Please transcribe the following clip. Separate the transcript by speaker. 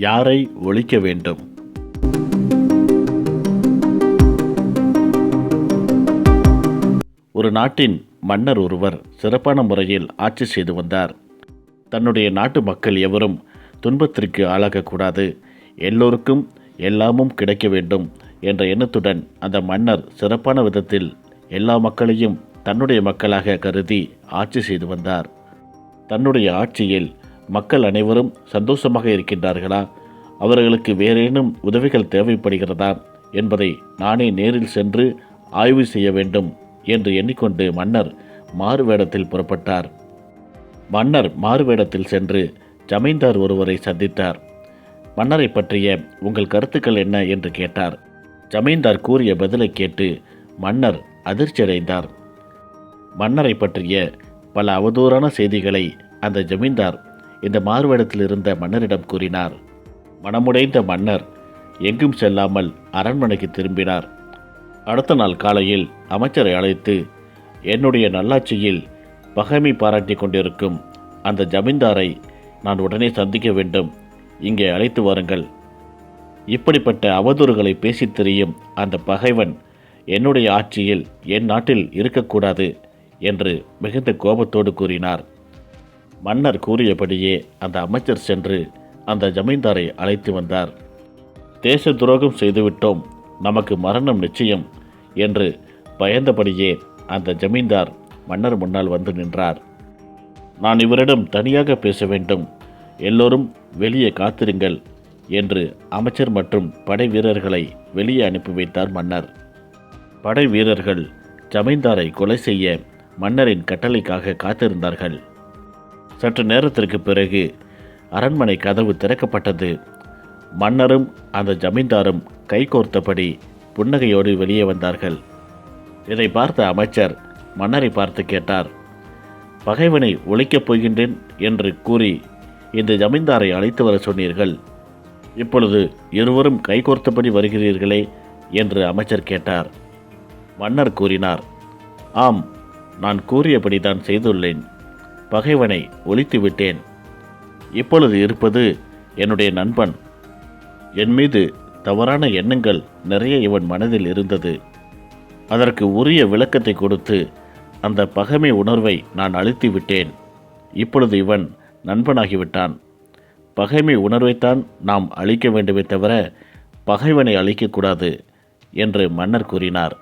Speaker 1: யாரை ஒழிக்க வேண்டும்? ஒரு நாட்டின் மன்னர் ஒருவர் சிறப்பான முறையில் ஆட்சி செய்து வந்தார். தன்னுடைய நாட்டு மக்கள் எவரும் துன்பத்திற்கு ஆளாகக்கூடாது, எல்லோருக்கும் எல்லாமும் கிடைக்க வேண்டும் என்ற எண்ணத்துடன் அந்த மன்னர் சிறப்பான விதத்தில் எல்லா மக்களையும் தன்னுடைய மக்களாக கருதி ஆட்சி செய்து வந்தார். தன்னுடைய ஆட்சியில் மக்கள் அனைவரும் சந்தோஷமாக இருக்கின்றார்களா, அவர்களுக்கு வேறேனும் உதவிகள் தேவைப்படுகிறதா என்பதை நானே நேரில் சென்று ஆய்வு செய்ய வேண்டும் என்று எண்ணிக்கொண்டு மன்னர் மாறுவேடத்தில் புறப்பட்டார். மன்னர் மாறுவேடத்தில் சென்று ஜமீன்தார் ஒருவரை சந்தித்தார். மன்னரை பற்றிய உங்கள் கருத்துக்கள் என்ன என்று கேட்டார். ஜமீன்தார் கூறிய பதிலை கேட்டு மன்னர் அதிர்ச்சியடைந்தார். மன்னரை பற்றிய பல அவதூறான செய்திகளை அந்த ஜமீன்தார் இந்த மாறுவேடத்தில் இருந்த மன்னரிடம் கூறினார். மனமுடைந்த மன்னர் எங்கும் செல்லாமல் அரண்மனைக்கு திரும்பினார். அடுத்த நாள் காலையில் அமைச்சரை அழைத்து, என்னுடைய நல்லாட்சியில் பகைமை பாராட்டி கொண்டிருக்கும் அந்த ஜமீன்தாரை நான் உடனே சந்திக்க வேண்டும், இங்கே அழைத்து வாருங்கள். இப்படிப்பட்ட அவதூறுகளை பேசித் திரியும் அந்த பகைவன் என்னுடைய ஆட்சியில் என் நாட்டில் இருக்கக்கூடாது என்று மிகுந்த கோபத்தோடு கூறினார். மன்னர் கூறியபடியே அந்த அமைச்சர் சென்று அந்த ஜமீன்தாரை அழைத்து வந்தார். தேச துரோகம் செய்துவிட்டோம், நமக்கு மரணம் நிச்சயம் என்று பயந்தபடியே அந்த ஜமீன்தார் மன்னர் முன்னால் வந்து நின்றார். நான் இவரிடம் தனியாக பேச வேண்டும், எல்லோரும் வெளியே காத்திருங்கள் என்று அமைச்சர் மற்றும் படை வீரர்களை வெளியே அனுப்பி வைத்தார் மன்னர். படை வீரர்கள் ஜமீன்தாரை கொலை செய்ய மன்னரின் கட்டளைக்காக காத்திருந்தார்கள். சற்று நேரத்திற்கு பிறகு அரண்மனை கதவு திறக்கப்பட்டது. மன்னரும் அந்த ஜமீன்தாரும் கைகோர்த்தபடி புன்னகையோடு வெளியே வந்தார்கள். இதை பார்த்த அமைச்சர் மன்னரை பார்த்து கேட்டார், பகைவனை ஒழிக்கப் போகின்றேன் என்று கூறி இந்த ஜமீன்தாரை அழைத்து வர சொன்னீர்கள், இப்பொழுது இருவரும் கைகோர்த்தபடி வருகிறீர்களே என்று அமைச்சர் கேட்டார். மன்னர் கூறினார், ஆம், நான் கூறியபடிதான் செய்துள்ளேன். பகைவனை ஒழித்து விட்டேன். இப்பொழுது இருப்பது என்னுடைய நண்பன். என் மீது தவறான எண்ணங்கள் நிறைய இவன் மனதில் இருந்தது. அதற்கு உரிய விளக்கத்தை கொடுத்து அந்த பகைமை உணர்வை நான் அழித்து விட்டேன். இப்பொழுது இவன் நண்பனாகிவிட்டான். பகைமை உணர்வைத்தான் நாம் அழிக்க வேண்டுமே தவிர பகைவனை அழிக்கக்கூடாது என்று மன்னர் கூறினார்.